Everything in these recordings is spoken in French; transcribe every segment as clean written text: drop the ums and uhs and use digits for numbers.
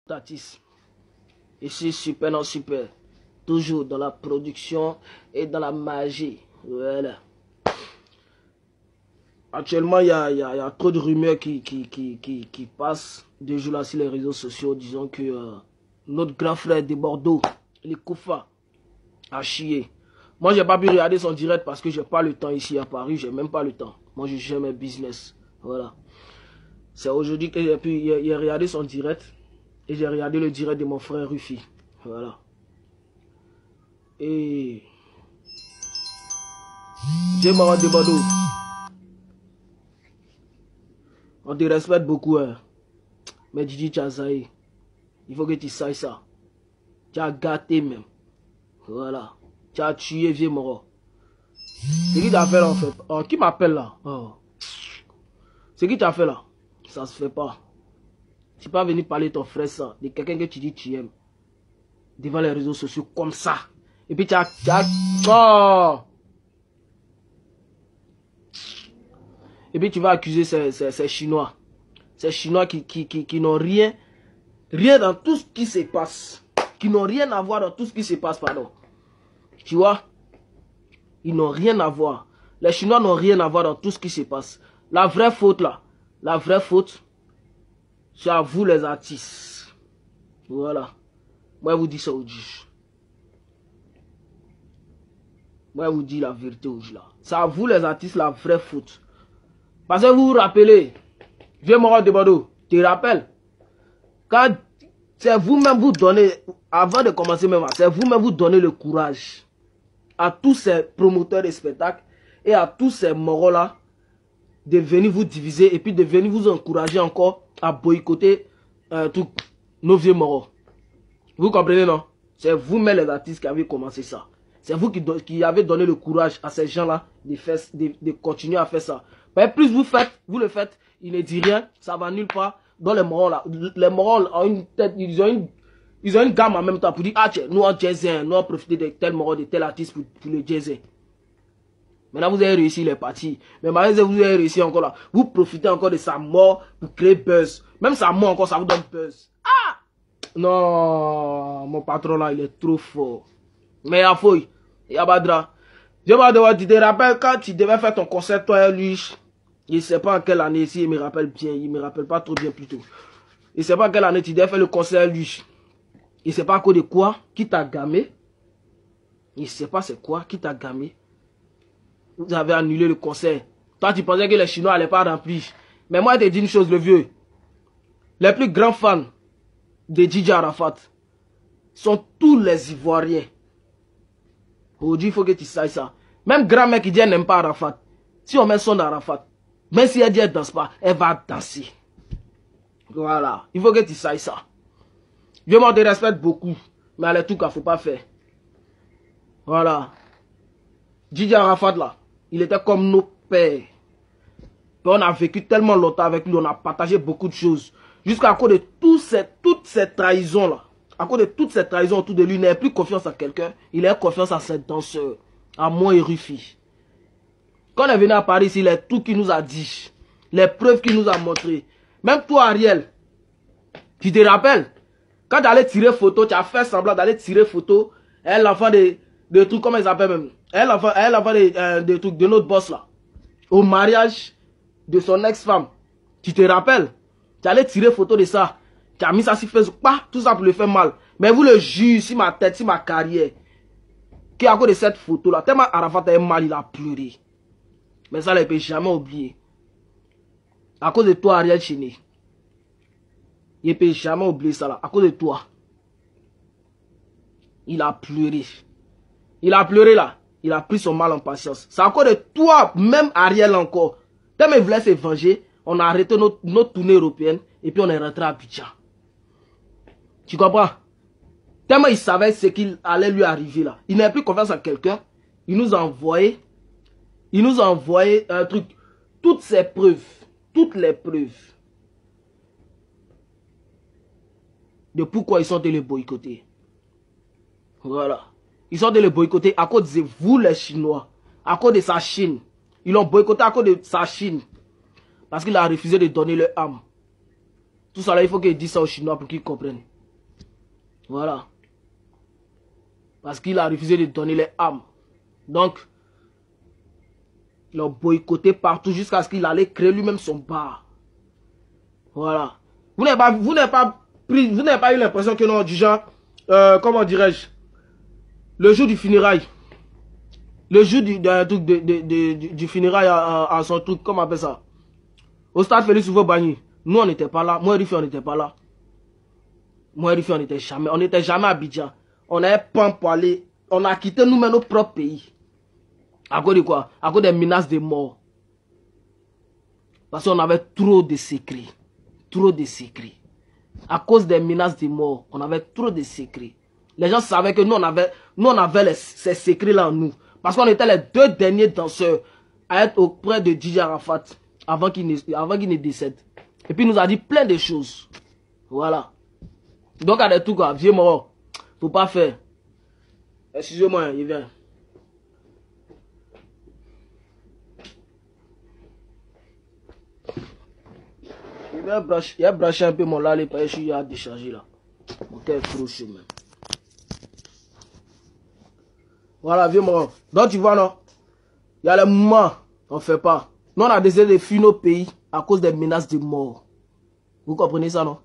Tatis. Ici, super, non super. Toujours dans la production et dans la magie. Voilà. Actuellement, il y a trop de rumeurs qui passent de jour là sur les réseaux sociaux, disant que notre grand frère de Bordeaux, les Koufa, a chié. Moi, j'ai pas pu regarder son direct parce que j'ai pas le temps ici à Paris, j'ai même pas le temps. Moi, je gère mes business. Voilà. C'est aujourd'hui que j'ai pu regarder son direct et j'ai regardé le direct de mon frère Rufi. Voilà. Et Dieu m'a de Bordeaux. On te respecte beaucoup, hein. Mais Didi Tchazaï, il faut que tu saches ça. Tu as gâté même. Voilà. Tu as tué vieux mort. C'est qui t'a fait là en fait? Oh, qui m'appelle là? Oh. C'est qui t'a fait là? Ça se fait pas. Tu peux pas venir parler de ton frère ça, de quelqu'un que tu dis tu aimes. Devant les réseaux sociaux comme ça. Et puis tu as... Oh. Et puis tu vas accuser ces Chinois. Ces Chinois qui n'ont rien dans tout ce qui se passe. Qui n'ont rien à voir dans tout ce qui se passe, pardon. Tu vois? Ils n'ont rien à voir. Les Chinois n'ont rien à voir dans tout ce qui se passe. La vraie faute là, la vraie faute, c'est à vous les artistes. Voilà. Moi je vous dis ça aujourd'hui. Moi je vous dis la vérité aujourd'hui là. C'est à vous les artistes la vraie faute. Parce que vous vous rappelez, vieux Moral de Bordeaux, tu te rappelles? Quand c'est vous-même vous donnez, avant de commencer même, c'est vous-même vous donnez le courage à tous ces promoteurs de spectacles et à tous ces moraux là de venir vous diviser et puis de venir vous encourager encore à boycotter nos vieux moraux. Vous comprenez, non? C'est vous-même les artistes qui avez commencé ça. C'est vous qui avez donné le courage à ces gens-là de continuer à faire ça. Mais plus vous le faites, il ne dit rien, ça va nulle part. Dans les moraux là, les moraux ont une tête, ils ont une gamme en même temps pour dire, ah tiens, nous en jazz, nous on profité de tel moral, de tel artiste pour le jazz. Maintenant vous avez réussi les parties. Mais maintenant vous avez réussi encore là. Vous profitez encore de sa mort pour créer buzz. Même sa mort encore, ça vous donne buzz. Ah! Non, mon patron là, il est trop fort. Mais il faut, il y a Badra. Je vais devoir te rappeler quand tu devais faire ton concert, toi et lui. Je ne sais pas en quelle année, si il me rappelle bien, il me rappelle pas trop bien plutôt. Je ne sais pas en quelle année tu devais faire le concert lui. Je ne sais pas à cause de quoi, qui t'a gamé. Je ne sais pas c'est quoi, qui t'a gamé. Vous avez annulé le concert. Toi, tu pensais que les Chinois n'allaient pas remplir. Mais moi, je te dis une chose, le vieux. Les plus grands fans de DJ Arafat sont tous les Ivoiriens. Aujourd'hui, il faut que tu saches ça. Même grand mec qui dit qu'elle n'aime pas Arafat. Si on met son Arafat, même si elle dit qu'elle ne danse pas, elle va danser. Voilà. Il faut que tu saches ça. Dieu m'en te respecte beaucoup. Mais elle est tout qu'il ne faut pas faire. Voilà. DJ Arafat là, il était comme nos pères. On a vécu tellement longtemps avec lui, on a partagé beaucoup de choses. Jusqu'à cause de toutes ces trahisons là. À cause de toutes ces trahisons autour de lui, il n'a plus confiance en quelqu'un. Il a confiance à ses danseurs. À moi et Rufi. Quand on est venu à Paris, il est tout qu'il nous a dit. Les preuves qu'il nous a montrées. Même toi, Ariel, tu te rappelles? Quand tu allais tirer photo, tu as fait semblant d'aller tirer photo. Elle, l'enfant de trucs, comment ils s'appellent même? Elle, l'enfant de trucs de notre boss là. Au mariage de son ex-femme. Tu te rappelles? Tu allais tirer photo de ça. Tu as mis ça sur Facebook. Tout ça pour le faire mal. Mais vous le jugez sur ma tête, sur ma carrière. Qui à cause de cette photo là. Tellement Arafat est mal, il a pleuré. Mais ça, il ne peut jamais oublier. À cause de toi, Ariel Chéné. Il ne peut jamais oublier ça là. À cause de toi. Il a pleuré. Il a pleuré là. Il a pris son mal en patience. C'est à cause de toi, même Ariel encore. Tellement il voulait se venger, on a arrêté notre tournée européenne et puis on est rentré à Abidjan. Tu comprends? Tellement il savait ce qu'il allait lui arriver là. Il n'avait plus confiance en quelqu'un. Il nous a envoyé un truc. Toutes ces preuves. Toutes les preuves. De pourquoi ils sont allés le boycotter. Voilà. Ils sont allés le boycotter à cause de vous les Chinois. À cause de sa Chine. Ils l'ont boycotté à cause de sa Chine. Parce qu'il a refusé de donner leur âme. Tout ça là, il faut qu'il dise ça aux Chinois pour qu'ils comprennent. Voilà. Parce qu'il a refusé de donner les armes. Donc, il a boycotté partout jusqu'à ce qu'il allait créer lui-même son bar. Voilà. Vous n'avez pas eu l'impression que non, du genre, comment dirais-je, le jour du funérail, le jour du funérail à son truc, comment on appelle ça, au stade Félix Houphouët-Boigny, nous on n'était pas là, moi et Rifi on n'était pas là. Moi et Rifi on n'était jamais à Abidjan. On avait pas pour aller, on a quitté nous-mêmes nos propres pays. À cause de quoi? À cause des menaces de mort. Parce qu'on avait trop de secrets. Trop de secrets. À cause des menaces de mort, on avait trop de secrets. Les gens savaient que nous, on avait ces secrets-là en nous. Parce qu'on était les 2 derniers danseurs à être auprès de DJ Arafat avant qu'il ne décède. Et puis il nous a dit plein de choses. Voilà. Donc, à des trucs, vieux mort, faut pas faire. Excusez-moi, il vient. Il a branché un peu mon lait, parce que je suis à décharger là. Mon cœur est trop chaud même. Voilà, vieux mort. Donc tu vois, non? Il y a les moments, on ne fait pas. Nous, on a décidé de fuir nos pays à cause des menaces de mort. Vous comprenez ça, non?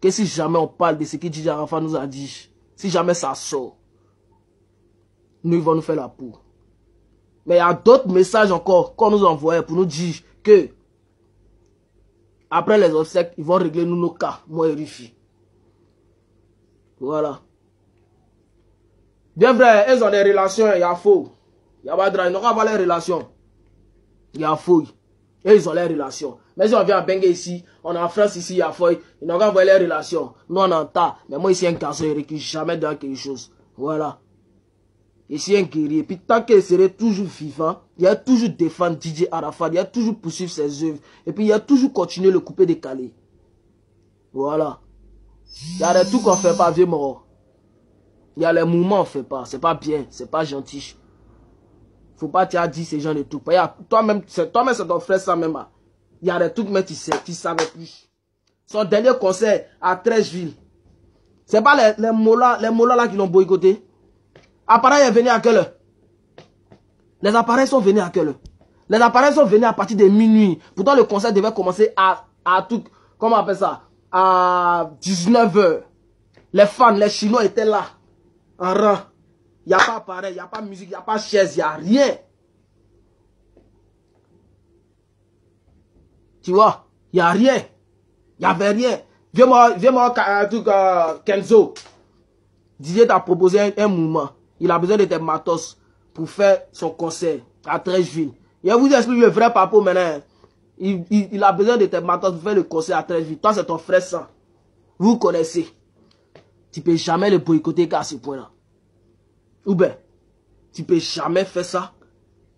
Que si jamais on parle de ce que DJ Arafat nous a dit, si jamais ça sort, nous, ils vont nous faire la peau. Mais il y a d'autres messages encore qu'on nous envoie pour nous dire que après les obsèques, ils vont régler nous nos cas, moi et Rifi. Voilà. Bien vrai, ils ont des relations, il y a faux. Il y a pas de drame, ils n'ont pas les relations. Il y a faux. Et ils ont les relations. Mais si on vient à Bengue ici, on est en France ici, il y a faux. Ils n'ont pas les relations. Nous on entend. Mais moi ici, un garçon, il ne recule jamais dans quelque chose. Voilà. Ici, un guerrier. Puis tant qu'il serait toujours vivant, il y a toujours défendre DJ Arafat, il y a toujours poursuivre ses œuvres. Et puis il y a toujours continuer le couper décalé. Voilà. Il y a des trucs qu'on ne fait pas, vieux mort. Il y a les mouvements qu'on ne fait pas. C'est pas bien, c'est pas gentil. Faut pas te dire ces gens de tout. Toi-même, c'est ton frère ça même. Il y a des trucs mais tu savais plus. Son dernier concert à Trècheville. C'est pas les molas là qui l'ont boycotté. Appareil est venu à quelle heure? Les appareils sont venus à quelle heure? Les appareils sont venus à partir de minuit. Pourtant le concert devait commencer à tout, comment on appelle ça? À 19h. Les fans, les Chinois étaient là. En rang. Il n'y a pas appareil, il n'y a pas musique, il n'y a pas chaise, il n'y a rien. Tu vois, il n'y a rien. Il n'y avait rien. Viens-moi, Kenzo. Didier t'a proposé un mouvement. Il a besoin de tes matos pour faire son concert à Trècheville. Et je vous explique le vrai papo maintenant. Il a besoin de tes matos pour faire le concert à Trècheville. Toi, c'est ton frère sang. Vous connaissez. Tu ne peux jamais le boycotter qu'à ce point-là. Ou bien, tu ne peux jamais faire ça.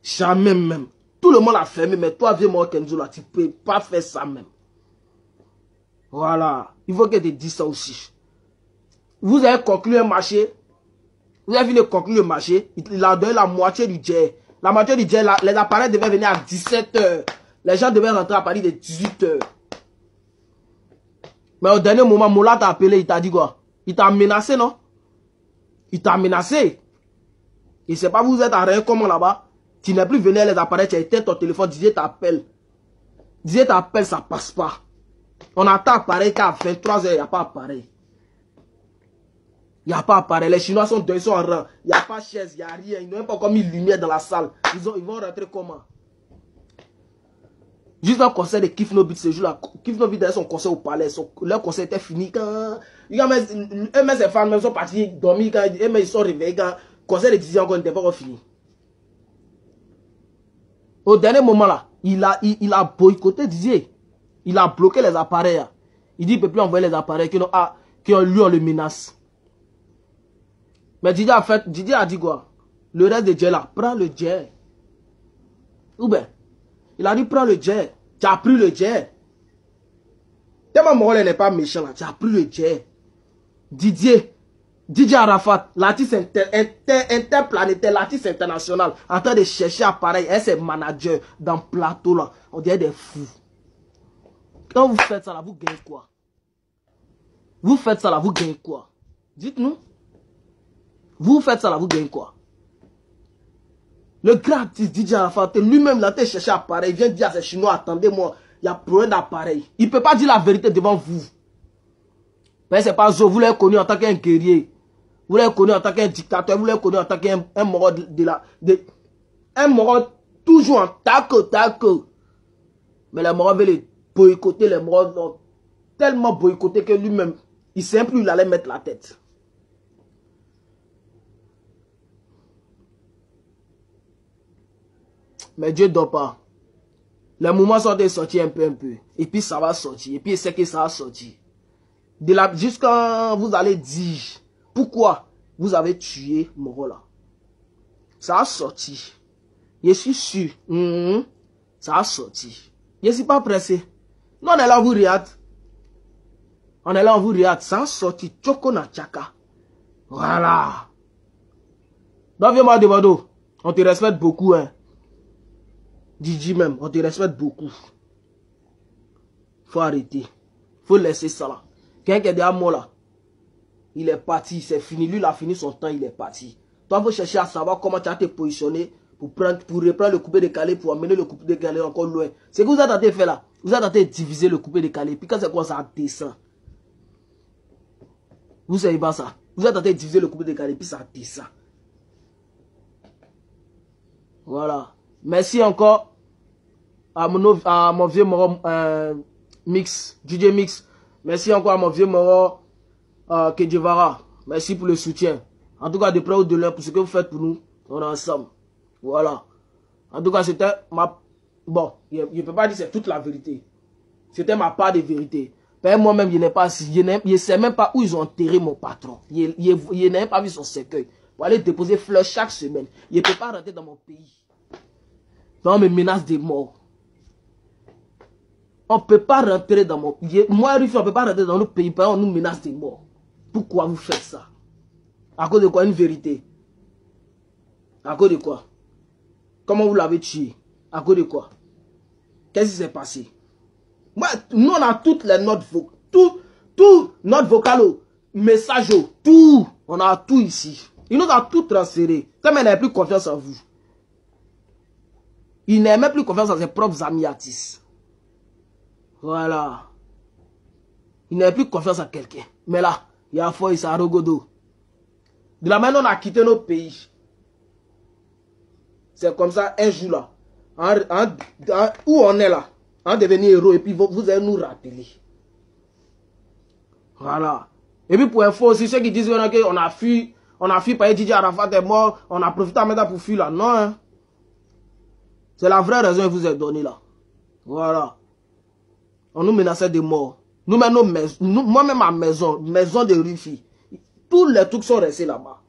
Jamais même. Tout le monde a fermé, mais toi, viens-moi, Kenzo, là, tu ne peux pas faire ça même. Voilà. Il faut que tu dises ça aussi. Vous avez conclu un marché. Vous avez fini de conclure le marché. Il a donné la moitié du jet. La moitié du jet, les appareils devaient venir à 17h. Les gens devaient rentrer à partir de 18h. Mais au dernier moment, Mola t'a appelé, il t'a dit quoi? Il t'a menacé, non? Il t'a menacé. Et c'est pas vous êtes à rien comment là-bas. Tu n'es plus venu à les appareils, tu as éteint ton téléphone, Didier t'appelle. Didier t'appelle, ça passe pas. On attend appareil qu'à 23h, il n'y a pas appareil. Il n'y a pas appareil. Les Chinois sont deux, ils sont en rang. Il n'y a pas de chaise, il n'y a rien. Ils n'ont même pas encore mis lumière dans la salle. Ils vont rentrer comment? Juste un concert de Kif No Beat ce jour-là. Kif No Beat a son concert au palais. Leur concert était fini quand. Eux-mêmes, ces fans même sont partis dormir quand. Eux-mêmes, ils sont réveillés quand. Le concert de Didier encore n'était pas encore fini. Au dernier moment là, il a boycotté Didier. Il a bloqué les appareils. Il dit qu'il ne peut plus envoyer les appareils qui lui on le menace. Mais Didier a dit quoi? Le reste de jet là, prends le jet. Ou bien, il a dit prends le jet. Tu as pris le jet. Tellement Morel n'est pas méchant là, tu as pris le jet. Didier Arafat, l'artiste interplanétaire, l'artiste international, en train de chercher appareil, et ses managers dans le plateau là, on dirait des fous. Quand vous faites ça là, vous gagnez quoi? Vous faites ça là, vous gagnez quoi? Dites-nous. Vous faites ça là, vous gagnez quoi? Le grand artiste DJ Arafat, lui-même, il a été chercher appareil. Il vient dire à ces Chinois, attendez-moi, il y a problème d'appareil. Il ne peut pas dire la vérité devant vous. Mais c'est pas ça, vous l'avez connu en tant qu'un guerrier. Vous l'avez connu en tant qu'un dictateur. Vous l'avez connu en tant qu'un mort un mort toujours en taco. Mais les morts veulent les boycotter. Les morts l'ont tellement boycotté que lui-même, il ne sait plus où il allait mettre la tête. Mais Dieu ne dort pas. Les mouvements sont sortis un peu. Et puis ça va sortir. Et puis il sait que ça va sortir. Jusqu'à vous allez dire pourquoi vous avez tué Morola. Ça a sorti. Je suis sûr. Ça a sorti. Je ne suis pas pressé. Non, on est là, vous regarde. Ça a sorti. Tchoko na tchaka. Voilà. Donc, viens-moi de Bordeaux. On te respecte beaucoup, hein. Didi même, on te respecte beaucoup. Faut arrêter. Faut laisser ça là. Quelqu'un qui est derrière moi là, il est parti, c'est fini. Lui, il a fini son temps, il est parti. Toi, il faut chercher à savoir comment tu as été positionné pour reprendre le coupé décalé, pour amener le coupé décalé encore loin. C'est que vous êtes en train de faire là. Vous êtes en train de diviser le coupé décalé. Puis quand c'est quoi ça descend. Vous savez pas ça. Vous êtes en train de diviser le coupé décalé, puis ça descend. Voilà. Merci encore à mon vieux moro Mix, DJ Mix. Merci encore à mon vieux moro Kedjevara. Merci pour le soutien. En tout cas, de près ou de loin, pour ce que vous faites pour nous, on est ensemble. Voilà. En tout cas, c'était ma... Bon, je ne peux pas dire que c'est toute la vérité. C'était ma part de vérité. Moi-même, je ne sais même pas où ils ont enterré mon patron. Je n'ai pas vu son cercueil. Pour aller déposer fleurs chaque semaine. Je ne peux pas rentrer dans mon pays. On me menace de mort. On ne peut pas rentrer dans mon pays. Moi, Rufi, on ne peut pas rentrer dans notre pays. On nous menace de mort. Pourquoi vous faites ça? À cause de quoi? Une vérité. À cause de quoi? Comment vous l'avez tué? À cause de quoi? Qu'est-ce qui s'est passé? Moi, nous, on a toutes les notes vocales. Tout notes vocales, messages, tout. On a tout ici. Il nous a tout transféré. Tellement il n'a plus confiance en vous. Il n'a même plus confiance en ses propres amis artistes. Voilà. Il n'a plus confiance en quelqu'un. Mais là, il y a un fois, il s'est Rogodo. De la manière dont on a quitté nos pays. C'est comme ça, un jour là. Où on est là. On devenir héros. Et puis vous allez nous rappeler. Voilà. Et puis pour info aussi, ceux qui disent qu'on a fui par DJ Arafat est mort. On a profité à mettre pour fuir là. Non, hein. C'est la vraie raison que vous avez donnée là. Voilà. On nous menaçait de mort. Moi-même à maison de Rufi, tous les trucs sont restés là-bas.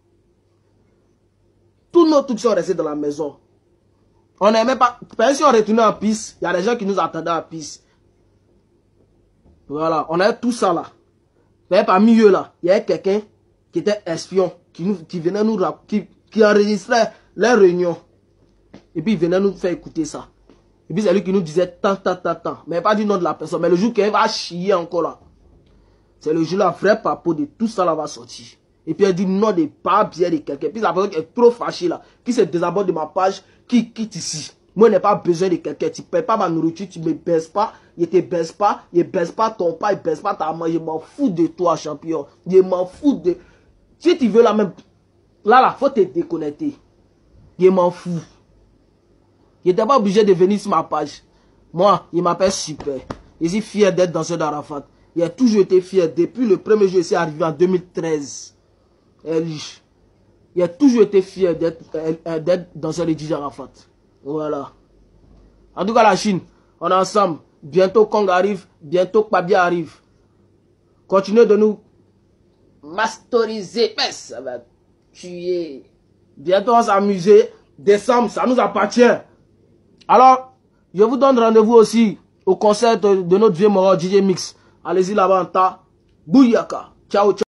Tous nos trucs sont restés dans la maison. On n'aimait pas. Si on retournait en piste, il y a des gens qui nous attendaient en piste. Voilà. On avait tout ça là. Mais parmi eux là, il y avait quelqu'un qui était espion, qui venait nous qui enregistrait les réunions. Et puis il venait nous faire écouter ça. Et puis c'est lui qui nous disait tant. Mais pas du nom de la personne. Mais le jour qu'il va chier encore là. C'est le jour là, vrai papo de tout ça là va sortir. Et puis elle dit non de pas bien de quelqu'un. Puis la personne est trop fâchée là. Qui se désabonne de ma page, qui quitte ici. Moi je n'ai pas besoin de quelqu'un. Tu ne payes pas ma nourriture, tu ne me baisses pas. Je ne te baisse pas. Je ne baisse pas ton pas, je ne baisse pas ta main. Je m'en fous de toi, champion. Je m'en fous de... Si tu veux la même... Là, faut te déconnecter. Je m'en fous. Je n'étais pas obligé de venir sur ma page. Moi, il m'appelle Super. Je suis fier d'être danseur d'Arafat. J'ai toujours été fier. Depuis le premier jour, je suis arrivé en 2013. J'ai toujours été fier d'être danseur de DJ Arafat. Voilà. En tout cas, la Chine, on est ensemble. Bientôt Kong arrive. Bientôt Kpabia arrive. Continuez de nous masteriser. Mais ça va tuer. Bientôt, on va s'amuser. Décembre, ça nous appartient. Alors, je vous donne rendez-vous aussi au concert de notre vieux mort DJ Mix. Allez-y là-bas en tas. Bouyaka. Ciao, ciao.